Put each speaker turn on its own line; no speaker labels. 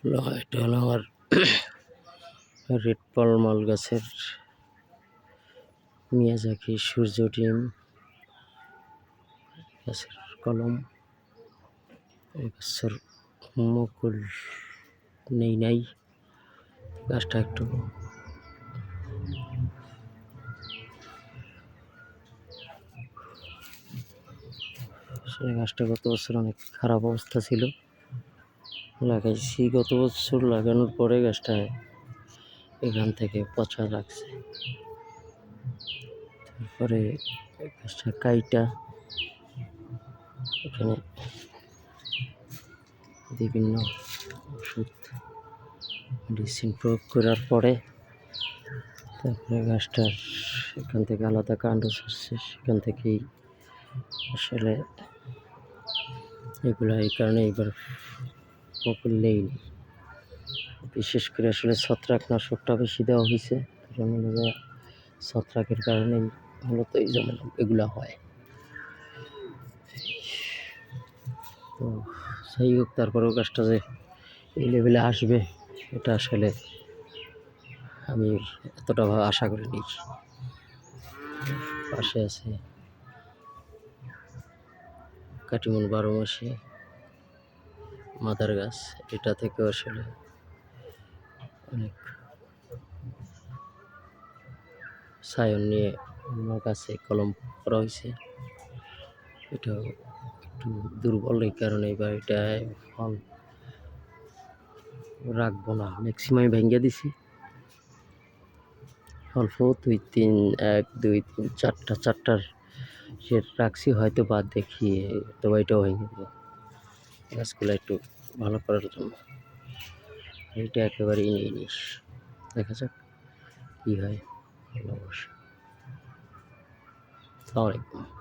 এটা হলো আমার রেড পালমাল গাছের মিয়াজাকি সূর্য ডিম গাছের কলম। এই গাছের মুকুল নাই, গাছটা একটু গাছটা গত বছর অনেক খারাপ অবস্থা ছিল, লাগাইছি গত বছর। লাগানোর পরে গাছটা এখান থেকে পচা লাগছে। তারপরে গাছটা কাইটা এখানে বিভিন্ন ওষুধ মেডিসিন প্রয়োগ করার পরে তারপরে গাছটার এখান থেকে আলাদা কাণ্ড ছাড়ছে। সেখান থেকেই আসলে এগুলো এই কারণে এবার মুকুল নেই। বিশেষ করে আসলে ছত্রাকনাশকটা বেশি দেওয়া হয়েছে, কারণ ছত্রাকের কারণেই মূলত এই যেমন এগুলা হয়। তো যাই হোক, তারপরেও গাছটা যে এই লেভেলে আসবে এটা আসলে আমি এতটা আশা করিনি। পাশে আছে কাটিমন 12 মাসে মাদার গাছ, এটা থেকেও আসলে অনেক সায়ন নিয়ে অন্য গাছে কলম করা হয়েছে। এটাও একটু দুর্বল, এই কারণে এবার এটায় ফল রাখবো না, ম্যাক্সিমাম ভেঙে দিছি। অল্প 2 3 1 2 3 4টার সে রাখছি, হয়তো বাদ দেখি তো এটাও ভেঙে দেবো গাছগুলো একটু ভালো করার জন্য। এইটা একেবারেই নিয়ে নিস, দেখা যাক কী হয়। অবশ্যই। আসসালামু আলাইকুম।